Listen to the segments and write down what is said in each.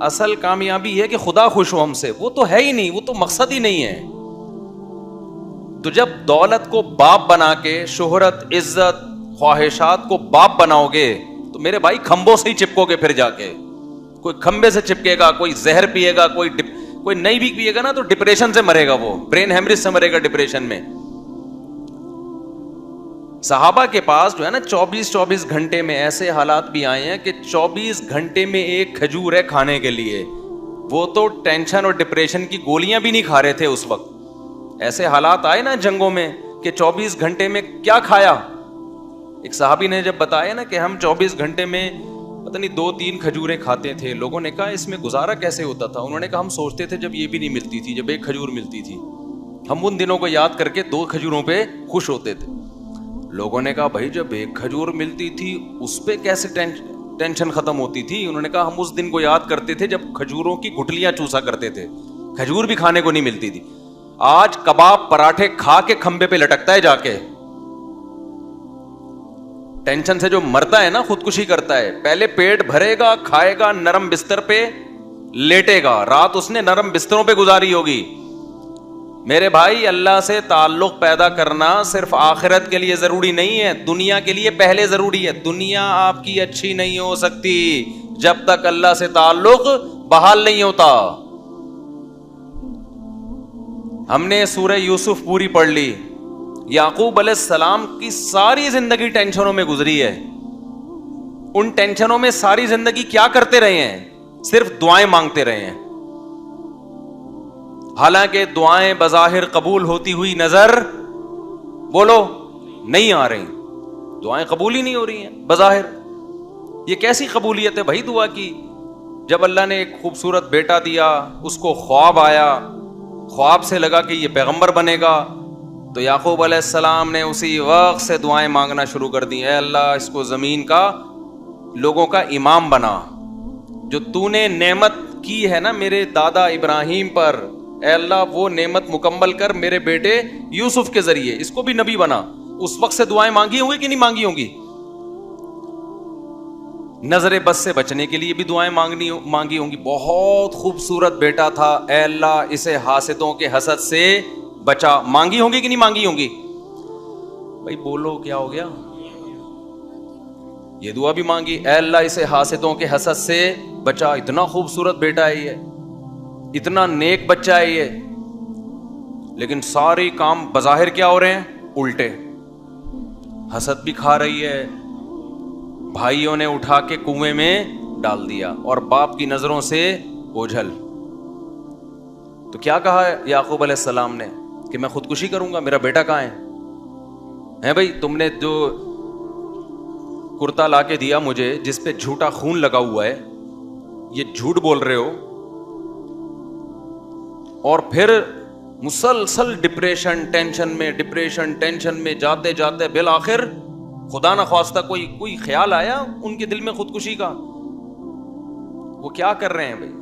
اصل کامیابی ہے کہ خدا خوش ہو ہم سے، وہ تو ہے ہی نہیں، وہ تو مقصد ہی نہیں ہے. تو جب دولت کو باپ بنا کے، شہرت، عزت، خواہشات کو باپ بناؤ گے تو میرے بھائی کھمبوں سے ہی چپکو گے. پھر جا کے کوئی کھمبے سے چپکے گا، کوئی زہر پیے گا، کوئی نہیں بھی پیے گا نا تو ڈپریشن سے مرے گا، وہ برین ہیمریج سے مرے گا ڈپریشن میں. صحابہ کے پاس جو ہے نا 24 گھنٹے میں ایسے حالات بھی آئے ہیں کہ 24 گھنٹے میں ایک کھجور ہے کھانے کے لیے. وہ تو ٹینشن اور ڈپریشن کی گولیاں بھی نہیں کھا رہے تھے اس وقت. ایسے حالات آئے نا جنگوں میں کہ 24 گھنٹے میں کیا کھایا. ایک صحابی نے جب بتایا نا کہ ہم 24 گھنٹے میں پتہ نہیں 2-3 کھجوریں کھاتے تھے. لوگوں نے کہا اس میں گزارا کیسے ہوتا تھا؟ انہوں نے کہا ہم سوچتے تھے جب یہ بھی نہیں ملتی تھی، جب ایک کھجور ملتی تھی، ہم ان دنوں کو یاد کر کے 2 کھجوروں پہ خوش ہوتے تھے. لوگوں نے کہا بھائی جب ایک کھجور ملتی تھی اس پہ کیسے ٹینشن ختم ہوتی تھی؟ انہوں نے کہا ہم اس دن کو یاد کرتے تھے جب کھجوروں کی گٹلیاں چوسا کرتے تھے، کھجور بھی کھانے کو نہیں ملتی تھی. آج کباب پراٹھے کھا کے کھمبے پہ لٹکتا ہے جا کے. ٹینشن سے جو مرتا ہے نا خودکشی کرتا ہے. پہلے پیٹ بھرے گا، کھائے گا، نرم بستر پہ لیٹے گا، رات اس نے نرم بستروں پہ گزاری ہوگی. میرے بھائی اللہ سے تعلق پیدا کرنا صرف آخرت کے لیے ضروری نہیں ہے، دنیا کے لیے پہلے ضروری ہے. دنیا آپ کی اچھی نہیں ہو سکتی جب تک اللہ سے تعلق بحال نہیں ہوتا. ہم نے سورہ یوسف پوری پڑھ لی. یعقوب علیہ السلام کی ساری زندگی ٹینشنوں میں گزری ہے. ان ٹینشنوں میں ساری زندگی کیا کرتے رہے ہیں؟ صرف دعائیں مانگتے رہے ہیں. حالانکہ دعائیں بظاہر قبول ہوتی ہوئی نظر بولو نہیں آ رہی. دعائیں قبول ہی نہیں ہو رہی ہیں بظاہر. یہ کیسی قبولیت ہے بھائی دعا کی؟ جب اللہ نے ایک خوبصورت بیٹا دیا، اس کو خواب آیا، خواب سے لگا کہ یہ پیغمبر بنے گا، تو یعقوب علیہ السلام نے اسی وقت سے دعائیں مانگنا شروع کر دی. اے اللہ اس کو زمین کا، لوگوں کا امام بنا. جو تو نے نعمت کی ہے نا میرے دادا ابراہیم پر، اے اللہ وہ نعمت مکمل کر میرے بیٹے یوسف کے ذریعے، اس کو بھی نبی بنا. اس وقت سے دعائیں مانگی ہوں گی کہ نہیں مانگی ہوں گی؟ نظر بد سے بچنے کے لیے بھی دعائیں مانگی ہوں گی. بہت خوبصورت بیٹا تھا، اے اللہ اسے حاسدوں کے حسد سے بچا، مانگی ہوں گی کہ نہیں مانگی ہوں گی؟ بھائی بولو کیا ہو گیا؟ یہ دعا بھی مانگی، اے اللہ اسے حاسدوں کے حسد سے بچا. اتنا خوبصورت بیٹا ہے یہ، اتنا نیک بچہ ہے یہ، لیکن سارے کام بظاہر کیا ہو رہے ہیں؟ الٹے. حسد بھی کھا رہی ہے، بھائیوں نے اٹھا کے کنویں میں ڈال دیا، اور باپ کی نظروں سے اوجھل. تو کیا کہا یعقوب علیہ السلام نے کہ میں خودکشی کروں گا؟ میرا بیٹا کہاں ہے بھائی؟ تم نے جو کرتا لا کے دیا مجھے جس پہ جھوٹا خون لگا ہوا ہے، یہ جھوٹ بول رہے ہو، اور پھر مسلسل ڈپریشن ٹینشن میں جاتے جاتے بالآخر خدا نہ خواستہ کوئی خیال آیا ان کے دل میں خودکشی کا. وہ کیا کر رہے ہیں بھائی؟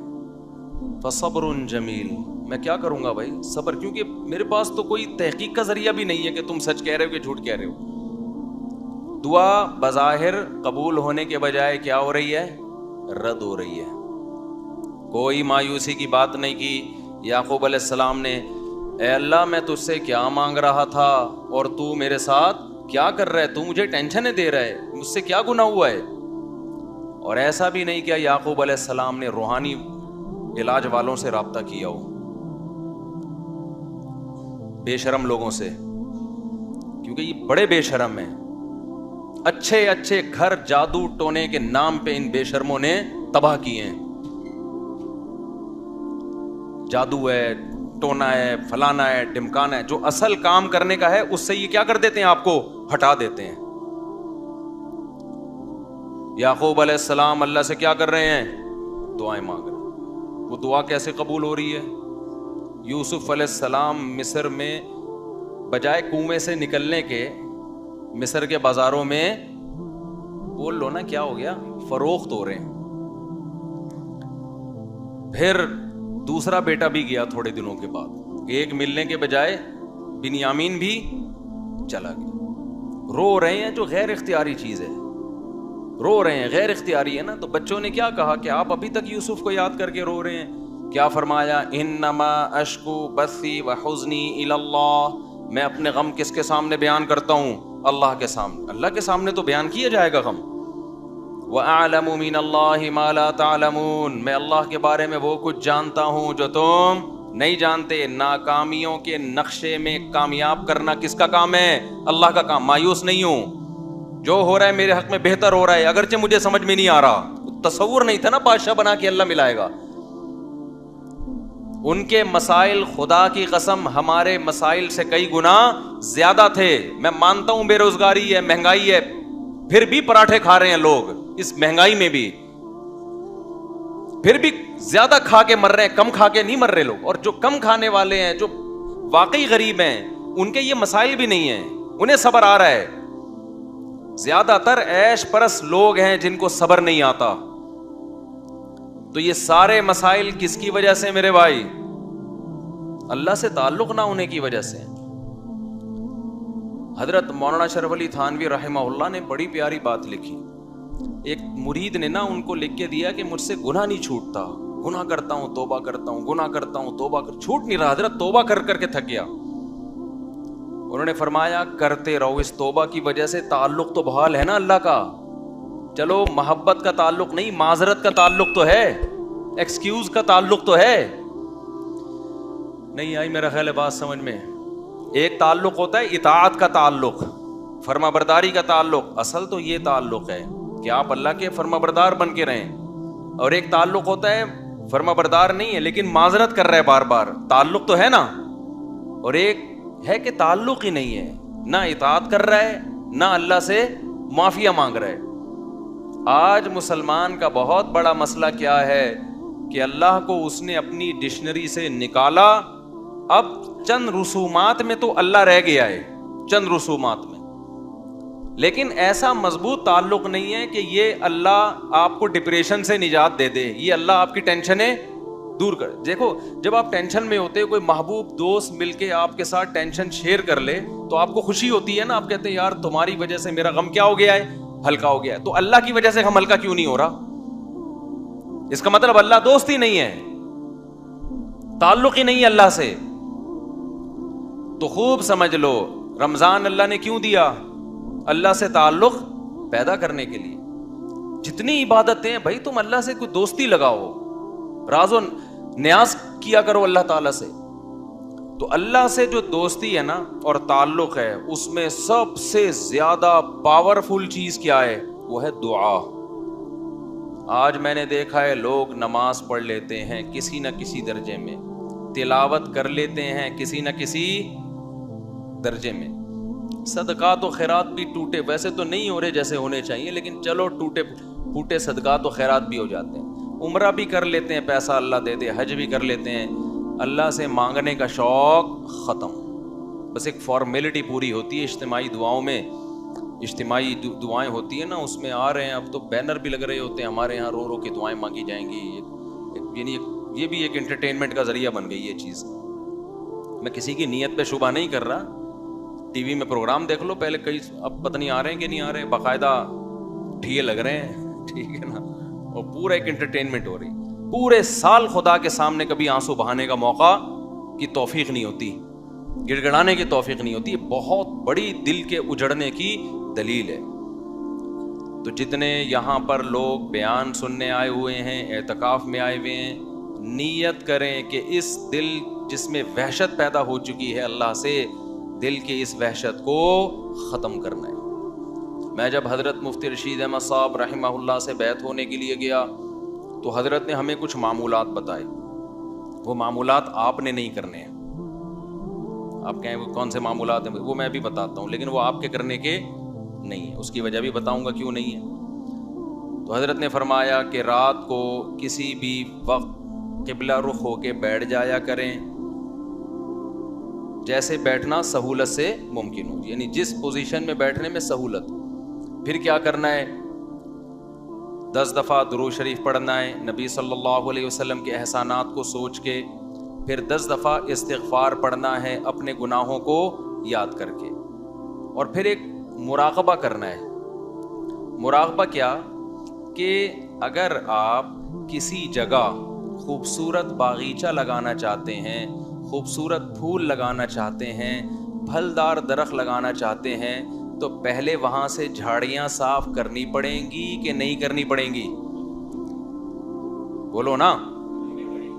فصبر جمیل. میں کیا کروں گا بھائی؟ صبر، کیونکہ میرے پاس تو کوئی تحقیق کا ذریعہ بھی نہیں ہے کہ تم سچ کہہ رہے ہو کہ جھوٹ کہہ رہے ہو. دعا بظاہر قبول ہونے کے بجائے کیا ہو رہی ہے؟ رد ہو رہی ہے. کوئی مایوسی کی بات نہیں کی یعقوب علیہ السلام نے. اے اللہ میں تجھ سے کیا مانگ رہا تھا اور تو میرے ساتھ کیا کر رہا ہے؟ تو مجھے ٹینشنیں دے رہا ہے، مجھ سے کیا گناہ ہوا ہے؟ اور ایسا بھی نہیں کیا یعقوب علیہ السلام نے روحانی علاج والوں سے رابطہ کیا ہو، بے شرم لوگوں سے، کیونکہ یہ بڑے بے شرم ہیں. اچھے گھر جادو ٹونے کے نام پہ ان بے شرموں نے تباہ کیے ہیں. جادو ہے، ٹونا ہے، فلانا ہے، ڈمکانا ہے. جو اصل کام کرنے کا ہے اس سے یہ کیا کر دیتے ہیں؟ آپ کو ہٹا دیتے ہیں. یعقوب علیہ السلام اللہ سے کیا کر رہے ہیں؟ دعائیں مانگ رہے ہیں. وہ دعا کیسے قبول ہو رہی ہے؟ یوسف علیہ السلام مصر میں بجائے کنویں سے نکلنے کے مصر کے بازاروں میں، بول لو نا کیا ہو گیا، فروخت ہو رہے ہیں. پھر دوسرا بیٹا بھی گیا تھوڑے دنوں کے بعد، ایک ملنے کے بجائے بنیامین بھی چلا گیا. رو رہے ہیں جو غیر اختیاری چیز ہے. رو رہے ہیں, غیر اختیاری ہے نا. تو بچوں نے کیا کہا کہ آپ ابھی تک یوسف کو یاد کر کے رو رہے ہیں. کیا فرمایا, انما اشکو بثی وحزنی الی اللہ, میں اپنے غم کس کے سامنے بیان کرتا ہوں؟ اللہ کے سامنے. اللہ کے سامنے تو بیان کیا جائے گا غم. وَأَعْلَمُ مِنَ اللَّهِ مَا لَا تَعْلَمُونَ, میں اللہ کے بارے میں وہ کچھ جانتا ہوں جو تم نہیں جانتے. ناکامیوں کے نقشے میں کامیاب کرنا کس کا کام ہے؟ اللہ کا کام. مایوس نہیں ہوں, جو ہو رہا ہے میرے حق میں بہتر ہو رہا ہے, اگرچہ مجھے سمجھ میں نہیں آ رہا. تصور نہیں تھا نا بادشاہ بنا کے اللہ ملائے گا. ان کے مسائل خدا کی قسم ہمارے مسائل سے کئی گنا زیادہ تھے. میں مانتا ہوں بے روزگاری ہے, مہنگائی ہے, پھر بھی پراٹھے کھا رہے ہیں لوگ اس مہنگائی میں بھی, پھر بھی زیادہ کھا کے مر رہے ہیں, کم کھا کے نہیں مر رہے لوگ. اور جو کم کھانے والے ہیں, جو واقعی غریب ہیں, ان کے یہ مسائل بھی نہیں ہیں, انہیں صبر آ رہا ہے. زیادہ تر عیش پرست لوگ ہیں جن کو صبر نہیں آتا. تو یہ سارے مسائل کس کی وجہ سے میرے بھائی؟ اللہ سے تعلق نہ ہونے کی وجہ سے. حضرت مولانا شرف علی تھانوی رحمہ اللہ نے بڑی پیاری بات لکھی. ایک مرید نے نا ان کو لکھ کے دیا کہ مجھ سے گناہ نہیں چھوٹتا, گناہ کرتا ہوں توبہ کرتا ہوں, گناہ کرتا ہوں توبہ چھوٹ نہیں رہا. حضرت توبہ کر کر کے تھک گیا. انہوں نے فرمایا کرتے رہو, اس توبہ کی وجہ سے تعلق تو بحال ہے نا اللہ کا. چلو محبت کا تعلق نہیں, معذرت کا تعلق تو ہے, ایکسکیوز کا تعلق تو ہے. نہیں آئی میرا خیال ہے بات سمجھ میں. ایک تعلق ہوتا ہے اطاعت کا تعلق, فرما برداری کا تعلق. اصل تو یہ تعلق ہے کہ آپ اللہ کے فرما بردار بن کے رہیں. اور ایک تعلق ہوتا ہے فرما بردار نہیں ہے لیکن معذرت کر رہا ہے بار بار, تعلق تو ہے نا. اور ایک ہے کہ تعلق ہی نہیں ہے, نہ اطاعت کر رہا ہے نہ اللہ سے معافیہ مانگ رہا ہے. آج مسلمان کا بہت بڑا مسئلہ کیا ہے کہ اللہ کو اس نے اپنی ڈکشنری سے نکالا, اب چند رسومات میں تو اللہ رہ گیا ہے, چند رسومات میں, لیکن ایسا مضبوط تعلق نہیں ہے کہ یہ اللہ آپ کو ڈپریشن سے نجات دے دے, یہ اللہ آپ کی ٹینشنیں دور کر. دیکھو جب آپ ٹینشن میں ہوتے, کوئی محبوب دوست مل کے آپ کے ساتھ ٹینشن شیئر کر لے تو آپ کو خوشی ہوتی ہے نا. آپ کہتے ہیں یار تمہاری وجہ سے میرا غم کیا ہو گیا ہے, ہلکا ہو گیا ہے. تو اللہ کی وجہ سے غم ہلکا کیوں نہیں ہو رہا؟ اس کا مطلب اللہ دوست ہی نہیں ہے, تعلق ہی نہیں ہے اللہ سے. تو خوب سمجھ لو, رمضان اللہ نے کیوں دیا؟ اللہ سے تعلق پیدا کرنے کے لیے. جتنی عبادتیں ہیں بھائی تم اللہ سے کوئی دوستی لگاؤ, راز و نیاز کیا کرو اللہ تعالیٰ سے. تو اللہ سے جو دوستی ہے نا اور تعلق ہے, اس میں سب سے زیادہ پاورفل چیز کیا ہے؟ وہ ہے دعا. آج میں نے دیکھا ہے لوگ نماز پڑھ لیتے ہیں کسی نہ کسی درجے میں, تلاوت کر لیتے ہیں کسی نہ کسی درجے میں, صدقات و خیرات بھی ٹوٹے, ویسے تو نہیں ہو رہے جیسے ہونے چاہیے, لیکن چلو ٹوٹے پھوٹے صدقات و خیرات بھی ہو جاتے ہیں. عمرہ بھی کر لیتے ہیں, پیسہ اللہ دے دے, حج بھی کر لیتے ہیں, اللہ سے مانگنے کا شوق ختم. بس ایک فارمیلٹی پوری ہوتی ہے اجتماعی دعاؤں میں, اجتماعی دعائیں ہوتی ہیں نا, اس میں آ رہے ہیں. اب تو بینر بھی لگ رہے ہوتے ہیں ہمارے یہاں, رو رو کے دعائیں مانگی جائیں گی. یعنی یہ بھی ایک انٹرٹینمنٹ کا ذریعہ بن گئی یہ چیز. میں کسی کی نیت پہ شبہ نہیں کر رہا, ٹی وی میں پروگرام دیکھ لو پہلے, کئی اب پتہ نہیں آ رہے ہیں کہ نہیں آ رہے, باقاعدہ ٹھیے لگ رہے ہیں, ٹھیک ہے نا, اور پورا ایک انٹرٹینمنٹ ہو رہی. پورے سال خدا کے سامنے کبھی آنسو بہانے کا موقع کی توفیق نہیں ہوتی, گڑ گڑانے کی توفیق نہیں ہوتی. بہت بڑی دل کے اجڑنے کی دلیل ہے. تو جتنے یہاں پر لوگ بیان سننے آئے ہوئے ہیں, اعتکاف میں آئے ہوئے ہیں, نیت کریں کہ اس دل جس میں وحشت پیدا ہو چکی ہے اللہ سے, دل کی اس وحشت کو ختم کرنا ہے. میں جب حضرت مفتی رشید احمد صاحب رحمہ اللہ سے بیعت ہونے کے لیے گیا تو حضرت نے ہمیں کچھ معمولات بتائے. وہ معمولات آپ نے نہیں کرنے ہیں. آپ کہیں وہ کون سے معمولات ہیں, وہ میں بھی بتاتا ہوں, لیکن وہ آپ کے کرنے کے نہیں ہیں. اس کی وجہ بھی بتاؤں گا کیوں نہیں ہے. تو حضرت نے فرمایا کہ رات کو کسی بھی وقت قبلہ رخ ہو کے بیٹھ جایا کریں, جیسے بیٹھنا سہولت سے ممکن ہو, یعنی جس پوزیشن میں بیٹھنے میں سہولت. پھر کیا کرنا ہے؟ 10 دفعہ درود شریف پڑھنا ہے نبی صلی اللہ علیہ وسلم کے احسانات کو سوچ کے. پھر 10 دفعہ استغفار پڑھنا ہے اپنے گناہوں کو یاد کر کے. اور پھر ایک مراقبہ کرنا ہے. مراقبہ کیا کہ اگر آپ کسی جگہ خوبصورت باغیچہ لگانا چاہتے ہیں, خوبصورت پھول لگانا چاہتے ہیں, پھلدار درخت لگانا چاہتے ہیں, تو پہلے وہاں سے جھاڑیاں صاف کرنی پڑیں گی کہ نہیں کرنی پڑیں گی؟ بولو نا.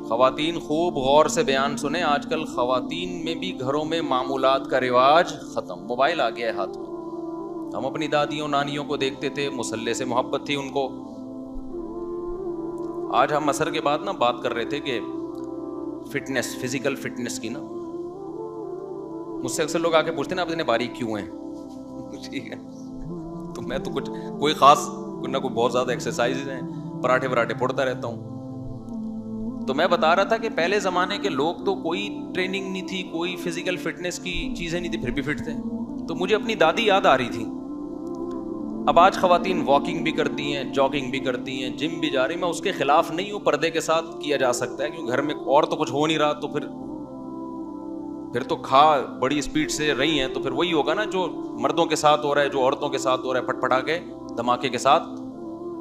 خواتین خوب غور سے بیان سنیں. آج کل خواتین میں بھی گھروں میں معمولات کا رواج ختم. موبائل آ گیا ہے ہاتھ میں. ہم اپنی دادیوں نانیوں کو دیکھتے تھے, مصلے سے محبت تھی ان کو. آج ہم عصر کے بعد نا بات کر رہے تھے کہ فٹنس, فزیکل فٹنس کی نا. مجھ سے اکثر لوگ آ کے پوچھتے ہیں نا آپ اتنے باریک کیوں ہیں, ٹھیک ہے, تو میں تو کچھ کوئی خاص نہ کوئی بہت زیادہ ایکسرسائز ہیں, پراٹھے وراٹھے پھوڑتا رہتا ہوں. تو میں بتا رہا تھا کہ پہلے زمانے کے لوگ تو کوئی ٹریننگ نہیں تھی, کوئی فزیکل فٹنس کی چیزیں نہیں تھی, پھر بھی فٹ تھے. تو مجھے اپنی دادی یاد آ رہی تھی. اب آج خواتین واکنگ بھی کرتی ہیں, جاگنگ بھی کرتی ہیں, جم بھی جا رہی. میں اس کے خلاف نہیں ہوں, پردے کے ساتھ کیا جا سکتا ہے, کیونکہ گھر میں اور تو کچھ ہو نہیں رہا, تو پھر تو کھا بڑی اسپیڈ سے رہی ہیں, تو پھر وہی ہوگا نا جو مردوں کے ساتھ ہو رہا ہے, جو عورتوں کے ساتھ ہو رہا ہے, پھٹ پھٹا کے دھماکے کے ساتھ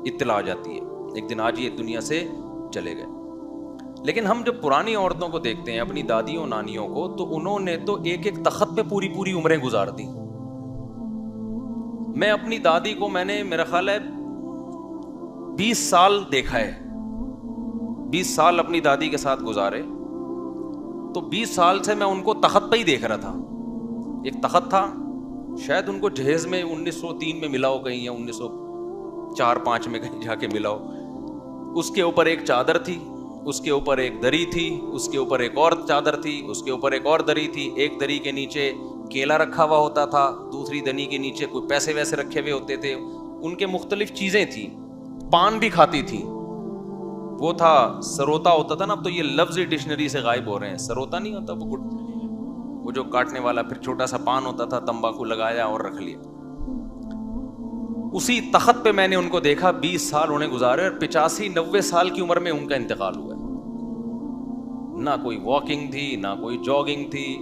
اطلاع آ جاتی ہے. ایک دن آج یہ دنیا سے چلے گئے. لیکن ہم جب پرانی عورتوں کو دیکھتے ہیں, اپنی دادیوں نانیوں کو, تو انہوں نے تو ایک ایک تخت پہ پوری پوری عمریں گزار دی. میں اپنی دادی کو میں نے میرا خیال ہے 20 سال دیکھا ہے, 20 سال اپنی دادی کے ساتھ گزارے. تو 20 سال سے میں ان کو تخت پہ ہی دیکھ رہا تھا. ایک تخت تھا, شاید ان کو جہیز میں 1903 میں ملا ہو کہیں, یا 1904-05 میں کہیں جا کے ملا ہو. اس کے اوپر ایک چادر تھی, اس کے اوپر ایک دری تھی, اس کے اوپر ایک اور چادر تھی, اس کے اوپر ایک اور دری تھی. ایک دری کے نیچے کیلا رکھا ہوا ہوتا تھا, دوسری دنی کے نیچے کوئی پیسے ویسے رکھے ہوئے ہوتے تھے. ان کے مختلف چیزیں تھیں. پان بھی کھاتی تھی. وہ تھا سروتا ہوتا تھا نا, اب تو یہ لفظ ڈکشنری سے غائب ہو رہے ہیں. سروتا نہیں ہوتا وہ جو کاٹنے والا, پھر چھوٹا سا پان ہوتا تھا, تمباکو لگایا اور رکھ لیا. اسی تخت پہ میں نے ان کو دیکھا. 20 سال انہیں گزارے, اور 85-90 سال کی عمر میں ان کا انتقال ہوا. نہ کوئی واکنگ تھی, نہ کوئی جاگنگ تھی,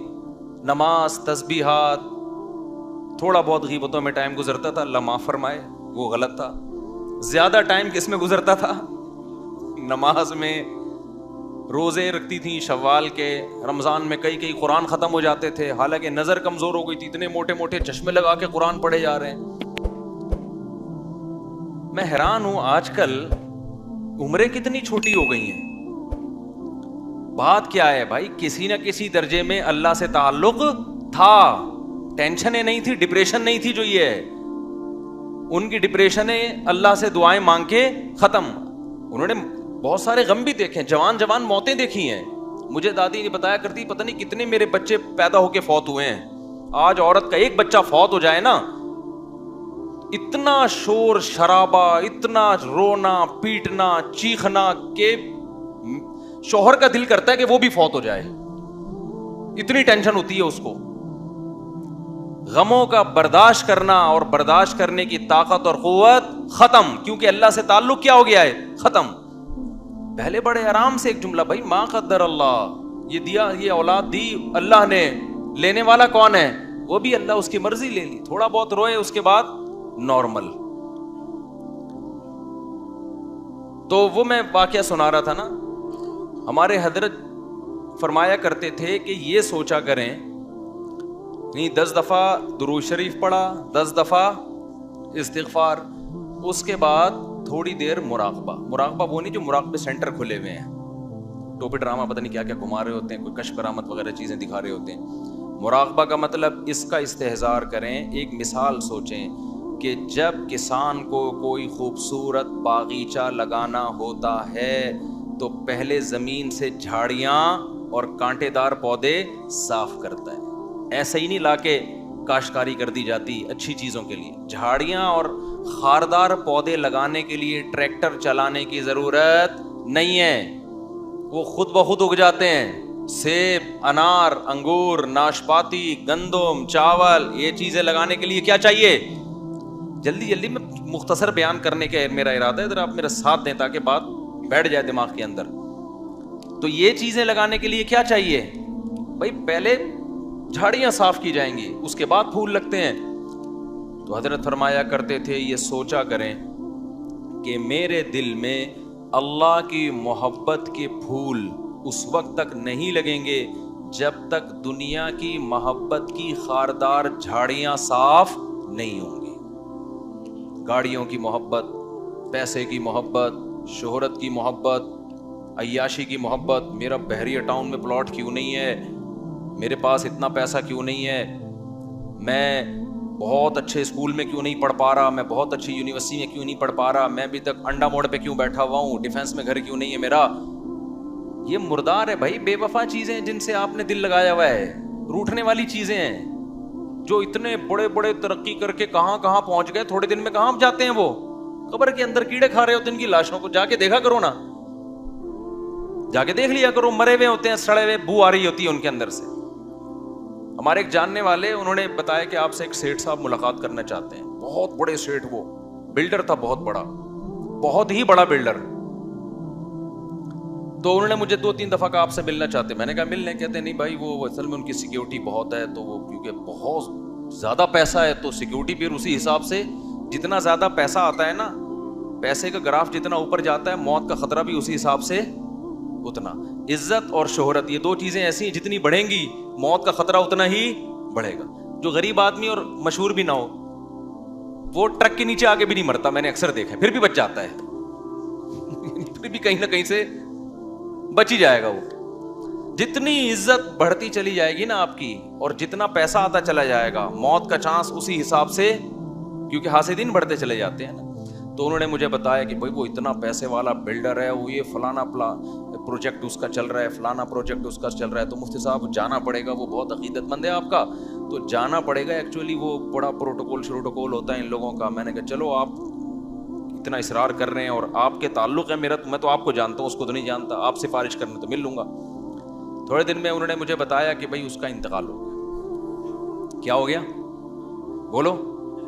نماز, تسبیحات, تھوڑا بہت غیبتوں میں ٹائم گزرتا تھا, اللہ معاف فرمائے وہ غلط تھا. زیادہ ٹائم کس میں گزرتا تھا؟ نماز میں. روزے رکھتی تھیں شوال کے, رمضان میں کئی قرآن ختم ہو جاتے تھے, حالانکہ نظر کمزور ہو گئی تھی, اتنے موٹے موٹے چشمے لگا کے قرآن پڑھے جا رہے ہیں. میں حیران ہوں آج کل عمریں کتنی چھوٹی ہو گئی ہیں. بات کیا ہے بھائی؟ کسی نہ کسی درجے میں اللہ سے تعلق تھا, ٹینشنیں نہیں تھی, ڈپریشن نہیں تھی جو یہ ہے. ان کی ڈپریشنیں اللہ سے دعائیں مانگ کے ختم. انہوں نے بہت سارے غم بھی دیکھے, جوان موتیں دیکھی ہیں. مجھے دادی نے بتایا کرتی, پتہ نہیں کتنے میرے بچے پیدا ہو کے فوت ہوئے ہیں. آج عورت کا ایک بچہ فوت ہو جائے نا, اتنا شور شرابہ, اتنا رونا پیٹنا چیخنا کہ شوہر کا دل کرتا ہے کہ وہ بھی فوت ہو جائے. اتنی ٹینشن ہوتی ہے اس کو. غموں کا برداشت کرنا اور برداشت کرنے کی طاقت اور قوت ختم, کیونکہ اللہ سے تعلق کیا ہو گیا ہے؟ ختم. پہلے بڑے آرام سے ایک جملہ, بھائی ما قدر اللہ, یہ دیا, یہ اولاد دی اللہ نے, لینے والا کون ہے؟ وہ بھی اللہ, اس کی مرضی لے لی. تھوڑا بہت روئے, اس کے بعد نارمل. تو وہ میں واقعہ سنا رہا تھا نا, ہمارے حضرت فرمایا کرتے تھے کہ یہ سوچا کریں, نہیں 10 دفعہ درود شریف پڑھا, 10 دفعہ استغفار, اس کے بعد تھوڑی دیر مراقبہ. مراقبہ وہ نہیں جو مراقبے سینٹر کھلے ہوئے ہیں, ٹوپی ڈرامہ پتہ نہیں کیا کیا گھما رہے ہوتے ہیں, کوئی کشف کرامت وغیرہ چیزیں دکھا رہے ہوتے ہیں. مراقبہ کا مطلب اس کا استحضار کریں. ایک مثال سوچیں کہ جب کسان کو کوئی خوبصورت باغیچہ لگانا ہوتا ہے تو پہلے زمین سے جھاڑیاں اور کانٹے دار پودے صاف کرتا ہے. ایسے ہی نہیں لا کے کاشتکاری کر دی جاتی اچھی چیزوں کے لیے. جھاڑیاں اور خاردار پودے لگانے کے لیے ٹریکٹر چلانے کی ضرورت نہیں ہے, وہ خود بخود اگ جاتے ہیں. سیب, انار, انگور, ناشپاتی, گندم, چاول, یہ چیزیں لگانے کے لیے کیا چاہیے؟ جلدی میں مختصر بیان کرنے کا میرا ارادہ ہے, ذرا آپ میرا ساتھ دیں تاکہ بات بیٹھ جائے دماغ کے اندر. تو یہ چیزیں لگانے کے لیے کیا چاہیے بھائی؟ پہلے جھاڑیاں صاف کی جائیں گی, اس کے بعد پھول لگتے ہیں. تو حضرت فرمایا کرتے تھے یہ سوچا کریں کہ میرے دل میں اللہ کی محبت کے پھول اس وقت تک نہیں لگیں گے جب تک دنیا کی محبت کی خاردار جھاڑیاں صاف نہیں ہوں گی. گاڑیوں کی محبت، پیسے کی محبت، شہرت کی محبت، عیاشی کی محبت، میرا بحریہ ٹاؤن میں پلاٹ کیوں نہیں ہے، میرے پاس اتنا پیسہ کیوں نہیں ہے، میں بہت اچھے اسکول میں کیوں نہیں پڑھ پا رہا، میں بہت اچھی یونیورسٹی میں کیوں نہیں پڑھ پا رہا، میں ابھی تک انڈا موڑ پہ کیوں بیٹھا ہوا ہوں، ڈیفینس میں گھر کیوں نہیں ہے میرا. یہ مردار ہے بھائی، بے وفا چیزیں جن سے آپ نے دل لگایا ہوا ہے، روٹھنے والی چیزیں ہیں. جو اتنے بڑے بڑے ترقی کر کے کہاں کہاں پہنچ گئے، تھوڑے دن میں کہاں جاتے ہیں وہ، قبر کے اندر کیڑے کھا رہے ہوتے ہیں ان کی لاشوں کو. جا کے دیکھا کرو نا، جا کے دیکھ لیا کرو، مرے ہوئے ہوتے ہیں، سڑے ہوئے، بو آ رہی ہوتی ہے ان کے اندر سے. ہمارے ایک جاننے والے انہوں نے بتایا کہ آپ سے ایک سیٹھ صاحب ملاقات کرنا چاہتے ہیں. بہت بڑے سیٹھ، وہ بلڈر تھا، بہت بڑا، بہت ہی بڑا بلڈر. تو انہوں نے مجھے 2-3 دفعہ کہا آپ سے ملنا چاہتے ہیں. میں نے کہا مل لیں. کہتے نہیں بھائی وہ اصل میں ان کی سیکیورٹی بہت ہے، تو وہ کیونکہ بہت زیادہ پیسہ ہے تو سیکیورٹی بھی اسی حساب سے، جتنا زیادہ پیسہ آتا ہے نا، پیسے کا گراف جتنا اوپر جاتا ہے موت کا خطرہ بھی اسی حساب سے اتنا. عزت اور شہرت یہ 2 چیزیں ایسی ہیں جتنی بڑھیں گی موت کا خطرہ اتنا ہی بڑھے گا. جو غریب آدمی اور مشہور بھی نہ ہو وہ ٹرک کے نیچے آگے بھی نہیں مرتا، میں نے اکثر دیکھا ہے، پھر بھی بچ جاتا ہے پھر بھی کہیں نہ کہیں سے بچ ہی جائے گا وہ. جتنی عزت بڑھتی چلی جائے گی نا آپ کی، اور جتنا پیسہ آتا چلا جائے گا، موت کا چانس اسی حساب سے، کیونکہ حاسدین بڑھتے چلے جاتے ہیں نا. تو انہوں نے مجھے بتایا کہ بھائی وہ اتنا پیسے والا بلڈر ہے، وہ یہ فلانا پروجیکٹ اس کا چل رہا ہے، فلانا پروجیکٹ اس کا چل رہا ہے، تو مفتی صاحب جانا پڑے گا، وہ بہت عقیدت مند ہے آپ کا، تو جانا پڑے گا. ایکچولی وہ بڑا پروٹوکول ہوتا ہے ان لوگوں کا. میں نے کہا چلو آپ اتنا اصرار کر رہے ہیں اور آپ کے تعلق ہے میرا، میں تو آپ کو جانتا ہوں، اس کو تو نہیں جانتا، آپ سفارش کرنے تو مل لوں گا. تھوڑے دن میں انہوں نے مجھے بتایا کہ بھائی اس کا انتقال ہو گیا. کیا ہو گیا بولو؟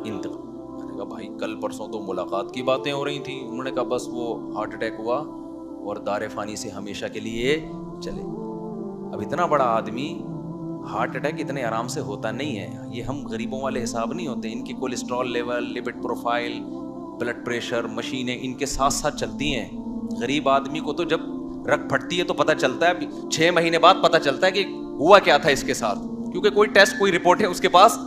انتقال. میں نے کہا بھائی کل پرسوں تو ملاقات کی باتیں ہو رہی تھیں. انہوں نے کہا بس وہ ہارٹ اٹیک ہوا اور دار فانی سے ہمیشہ کے لیے چلے. اب اتنا بڑا آدمی، ہارٹ اٹیک اتنے آرام سے ہوتا نہیں ہے. یہ ہم غریبوں والے حساب نہیں ہوتے. ان کی cholesterol level, lipid profile, blood pressure, مشینیں ان کے ساتھ ساتھ چلتی ہیں. غریب آدمی کو تو جب رگ پھٹتی ہے تو پتہ چلتا ہے، 6 مہینے بعد پتہ چلتا ہے کہ ہوا کیا تھا اس کے ساتھ، کیونکہ کوئی ٹیسٹ، کوئی رپورٹ ہے اس کے پاس،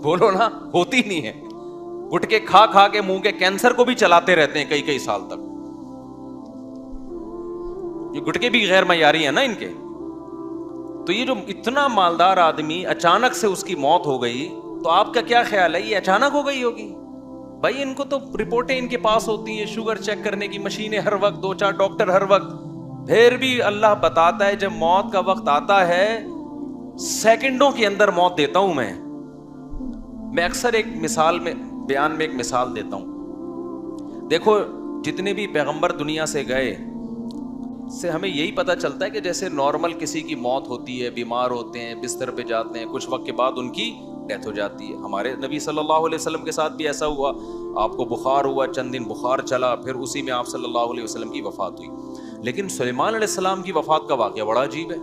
بولو نا، ہوتی نہیں ہے. گٹکے کھا کھا کے منہ کے کینسر کو بھی چلاتے رہتے ہیں کئی سال تک. یہ گٹکے بھی غیر معیاری ہیں نا ان کے. تو یہ جو اتنا مالدار آدمی اچانک سے اس کی موت ہو گئی، تو آپ کا کیا خیال ہے یہ اچانک ہو گئی ہوگی؟ بھائی ان کو تو رپورٹیں ان کے پاس ہوتی ہیں، شوگر چیک کرنے کی مشینیں ہر وقت، 2-4 ڈاکٹر ہر وقت. پھر بھی اللہ بتاتا ہے جب موت کا وقت آتا ہے سیکنڈوں کے اندر موت دیتا ہوں میں اکثر ایک مثال میں بیان میں ایک مثال دیتا ہوں. دیکھو جتنے بھی پیغمبر دنیا سے گئے سے ہمیں یہی پتا چلتا ہے کہ جیسے نارمل کسی کی موت ہوتی ہے، بیمار ہوتے ہیں، بستر پہ جاتے ہیں، کچھ وقت کے بعد ان کی ڈیتھ ہو جاتی ہے. ہمارے نبی صلی اللہ علیہ وسلم کے ساتھ بھی ایسا ہوا. آپ کو بخار ہوا، چند دن بخار چلا، پھر اسی میں آپ صلی اللہ علیہ وسلم کی وفات ہوئی. لیکن سلیمان علیہ السلام کی وفات کا واقعہ بڑا عجیب ہے.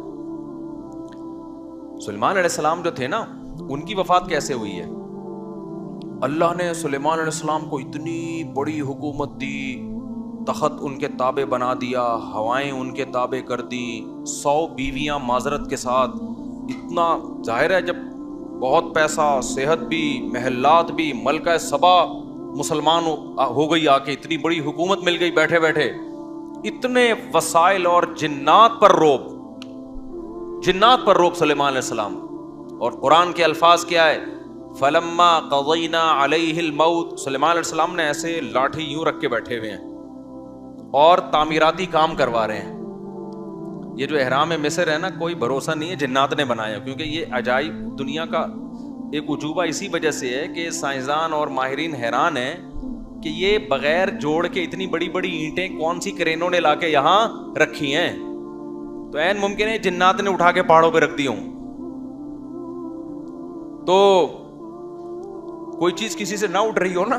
سلیمان علیہ السلام جو تھے نا، ان کی وفات کیسے ہوئی ہے؟ اللہ نے سلیمان علیہ السلام کو اتنی بڑی حکومت دی، تخت ان کے تابع بنا دیا، ہوائیں ان کے تابع کر دی، 100 بیویاں معذرت کے ساتھ. اتنا ظاہر ہے جب بہت پیسہ، صحت بھی، محلات بھی، ملکہ سبا مسلمان ہو گئی، آ کے اتنی بڑی حکومت مل گئی بیٹھے بیٹھے، اتنے وسائل اور جنات پر روب سلیمان علیہ السلام. اور قرآن کے الفاظ کیا ہے؟ فلما قضینا علیہ الموت. سلیمان علیہ السلام نے ایسے لاٹھی یوں رکھ کے بیٹھے ہوئے ہیں اور تعمیراتی کام کروا رہے ہیں. یہ جو احرام مصر ہے نا، کوئی بھروسہ نہیں ہے جنات نے بنایا، کیونکہ یہ عجائب دنیا کا ایک عجوبہ اسی وجہ سے ہے کہ سائنسدان اور ماہرین حیران ہیں کہ یہ بغیر جوڑ کے اتنی بڑی بڑی اینٹیں کون سی کرینوں نے لا کے یہاں رکھی ہیں. تو عین ممکن ہے جنات نے اٹھا کے پہاڑوں پہ رکھ دی ہوں. تو کوئی چیز کسی سے نہ اٹھ رہی ہو نا،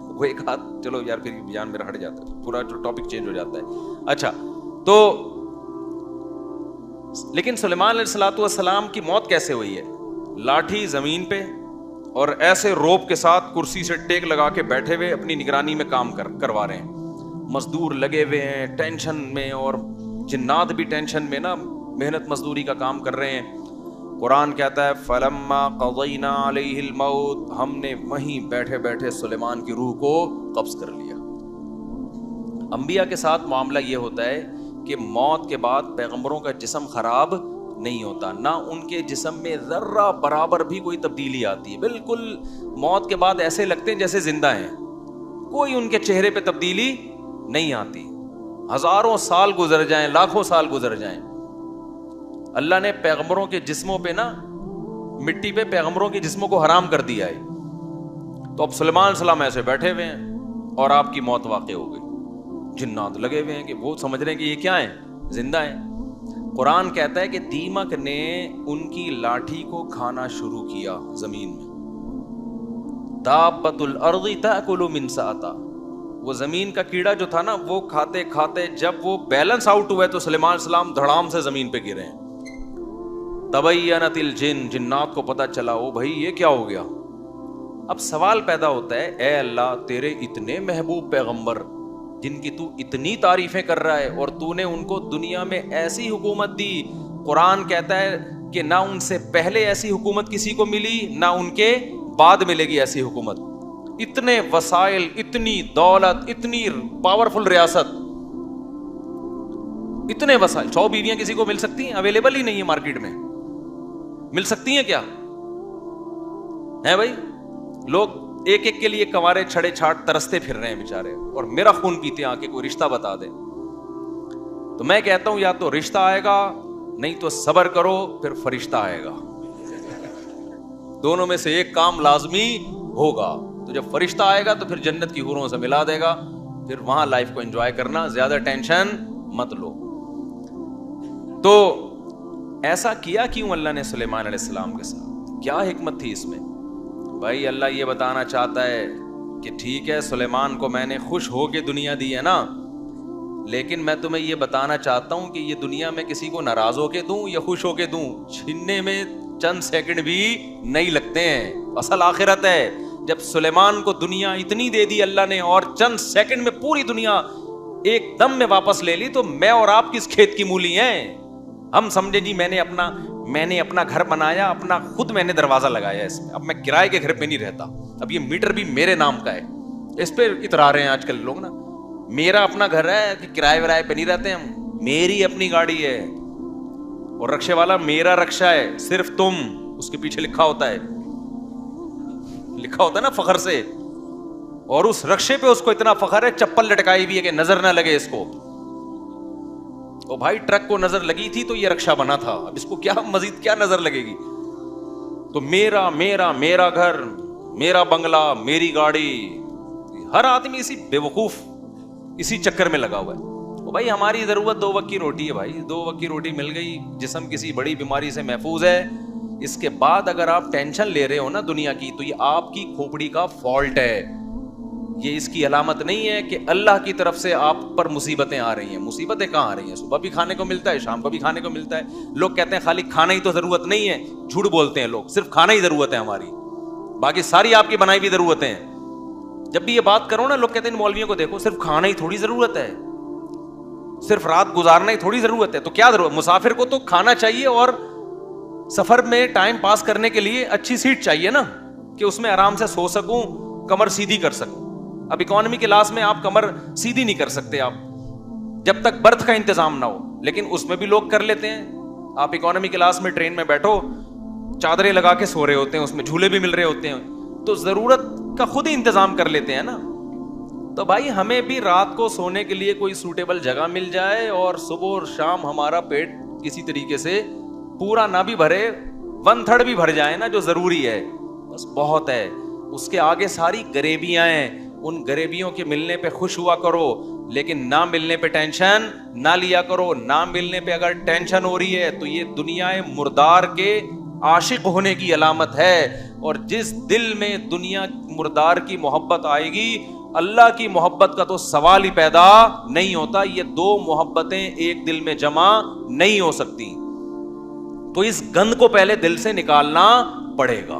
وہ ایک ہاتھ، چلو یار پھر بیان میرا ہٹ جاتا ہے، پورا جو ٹاپک چینج ہو جاتا ہے. اچھا، تو لیکن سلیمان علیہ الصلوۃ والسلام کی موت کیسے ہوئی ہے؟ لاٹھی زمین پہ، اور ایسے روب کے ساتھ کرسی سے ٹیک لگا کے بیٹھے ہوئے اپنی نگرانی میں کام کروا رہے ہیں. مزدور لگے ہوئے ہیں ٹینشن میں, اور جنات بھی ٹینشن میں نا, محنت مزدوری کا کام کر رہے ہیں. قرآن کہتا ہے فلما قضینا علیہ الموت, ہم نے وہیں بیٹھے بیٹھے سلیمان کی روح کو قبض کر لیا. انبیاء کے ساتھ معاملہ یہ ہوتا ہے کہ موت کے بعد پیغمبروں کا جسم خراب نہیں ہوتا, نہ ان کے جسم میں ذرہ برابر بھی کوئی تبدیلی آتی ہے. بالکل موت کے بعد ایسے لگتے ہیں جیسے زندہ ہیں, کوئی ان کے چہرے پہ تبدیلی نہیں آتی. ہزاروں سال گزر جائیں, لاکھوں سال گزر جائیں, اللہ نے پیغمبروں کے جسموں پہ نا, مٹی پہ پیغمبروں کے جسموں کو حرام کر دیا ہے. تو اب سلیمان علیہ السلام ایسے بیٹھے ہوئے ہیں اور آپ کی موت واقع ہو گئی. جنات لگے ہوئے ہیں کہ وہ سمجھ رہے ہیں کہ یہ کیا ہیں, زندہ ہیں. قرآن کہتا ہے کہ دیمک نے ان کی لاٹھی کو کھانا شروع کیا زمین میں. دابۃ الارض تاکل من ساتا, وہ زمین کا کیڑا جو تھا نا, وہ کھاتے کھاتے جب وہ بیلنس آؤٹ ہوئے تو سلیمان علیہ السلام دھڑام سے زمین پہ گرے ہیں. تبینت الجن, جنات کو پتا چلا او بھائی یہ کیا ہو گیا. اب سوال پیدا ہوتا ہے, اے اللہ تیرے اتنے محبوب پیغمبر جن کی تو اتنی تعریفیں کر رہا ہے, اور تو نے ان کو دنیا میں ایسی حکومت دی. قرآن کہتا ہے کہ نہ ان سے پہلے ایسی حکومت کسی کو ملی, نہ ان کے بعد ملے گی ایسی حکومت. اتنے وسائل, اتنی دولت, اتنی پاورفل ریاست, اتنے وسائل. 100 بیویاں کسی کو مل سکتی ہیں؟ اویلیبل ہی نہیں ہے مارکیٹ میں. مل سکتی ہیں کیا ہے بھائی؟ لوگ ایک ایک کے لیے کنوارے چھڑے چھاٹ ترستے پھر رہے ہیں بیچارے, اور میرا خون پیتے ہیں آ کے کوئی رشتہ بتا دے. تو میں کہتا ہوں یا تو رشتہ آئے گا, نہیں تو صبر کرو پھر فرشتہ آئے گا. دونوں میں سے ایک کام لازمی ہوگا. تو جب فرشتہ آئے گا تو پھر جنت کی حوروں سے ملا دے گا, پھر وہاں لائف کو انجوائے کرنا, زیادہ ٹینشن مت لو. تو ایسا کیا کیوں اللہ نے سلیمان علیہ السلام کے ساتھ, کیا حکمت تھی اس میں؟ بھائی اللہ یہ بتانا چاہتا ہے کہ ٹھیک ہے سلیمان کو میں نے خوش ہو کے دنیا دی ہے نا, لیکن میں تمہیں یہ بتانا چاہتا ہوں کہ یہ دنیا میں کسی کو ناراض ہو کے دوں یا خوش ہو کے دوں, چھیننے میں چند سیکنڈ بھی نہیں لگتے ہیں. اصل آخرت ہے. جب سلیمان کو دنیا اتنی دے دی اللہ نے, اور چند سیکنڈ میں پوری دنیا ایک دم میں واپس لے لی, تو میں اور آپ کس کھیت کی مولی ہیں؟ ہم سمجھے جی میں نے اپنا گھر بنایا, اپنا خود میں نے دروازہ لگایا اس میں, اب میں کرائے کے گھر پہ نہیں رہتا, اب یہ میٹر بھی میرے نام کا ہے. اس پہ اترا رہے ہیں آج کل لوگ نا, میرا اپنا گھر ہے کہ کرائے ورائے پہ نہیں رہتے ہم, میری اپنی گاڑی ہے, اور رکشے والا میرا رکشہ ہے, صرف تم, اس کے پیچھے لکھا ہوتا ہے نا فخر سے, اور اس رکشے پہ اس کو اتنا فخر ہے, چپل لٹکائی ہوئی ہے کہ نظر نہ لگے اس کو. او بھائی ٹرک کو نظر لگی تھی تو یہ رکشہ بنا تھا, اب اس کو کیا مزید کیا نظر لگے گی؟ تو میرا گھر, میرا بنگلہ, میری گاڑی. ہر آدمی اسی بے وقوف اسی چکر میں لگا ہوا ہے. او بھائی ہماری ضرورت 2 وقت کی روٹی ہے بھائی, 2 وقت کی روٹی مل گئی, جسم کسی بڑی بیماری سے محفوظ ہے. اس کے بعد اگر آپ ٹینشن لے رہے ہو نا دنیا کی, تو یہ آپ کی کھوپڑی کا فالٹ ہے. یہ اس کی علامت نہیں ہے کہ اللہ کی طرف سے آپ پر مصیبتیں آ رہی ہیں. مصیبتیں کہاں آ رہی ہیں؟ صبح بھی کھانے کو ملتا ہے, شام کو بھی کھانے کو ملتا ہے. لوگ کہتے ہیں خالی کھانا ہی تو ضرورت نہیں ہے, جھوٹ بولتے ہیں لوگ, صرف کھانا ہی ضرورت ہے ہماری, باقی ساری آپ کی بنائی ہوئی ضرورتیں ہیں. جب بھی یہ بات کرو نا, لوگ کہتے ہیں مولویوں کو دیکھو, صرف کھانا ہی تھوڑی ضرورت ہے, صرف رات گزارنا ہی تھوڑی ضرورت ہے. تو کیا ضرورت؟ مسافر کو تو کھانا چاہیے, اور سفر میں ٹائم پاس کرنے کے لیے اچھی سیٹ چاہیے نا, کہ اس میں آرام سے سو سکوں, کمر سیدھی کر سکوں. اب اکانومی کلاس میں آپ کمر سیدھی نہیں کر سکتے آپ جب تک برتھ کا انتظام نہ ہو, لیکن اس میں بھی لوگ کر لیتے ہیں. آپ اکانومی کلاس میں ٹرین میں بیٹھو, چادریں لگا کے سو رہے ہوتے ہیں, اس میں جھولے بھی مل رہے ہوتے ہیں, تو ضرورت کا خود ہی انتظام کر لیتے ہیں نا. تو بھائی ہمیں بھی رات کو سونے کے لیے کوئی سوٹیبل جگہ مل جائے, اور صبح اور شام ہمارا پیٹ کسی طریقے سے پورا نہ بھی بھرے, 1/3 بھی بھر جائے نا, جو ضروری ہے بس بہت ہے. اس کے آگے ساری غریبیاں ہیں, ان غریبیوں کے ملنے پہ خوش ہوا کرو, لیکن نہ ملنے پہ ٹینشن نہ لیا کرو. نہ ملنے پہ اگر ٹینشن ہو رہی ہے تو یہ دنیا مردار کے عاشق ہونے کی علامت ہے. اور جس دل میں دنیا مردار کی محبت آئے گی, اللہ کی محبت کا تو سوال ہی پیدا نہیں ہوتا. یہ 2 محبتیں ایک دل میں جمع نہیں ہو سکتی. تو اس گند کو پہلے دل سے نکالنا پڑے گا.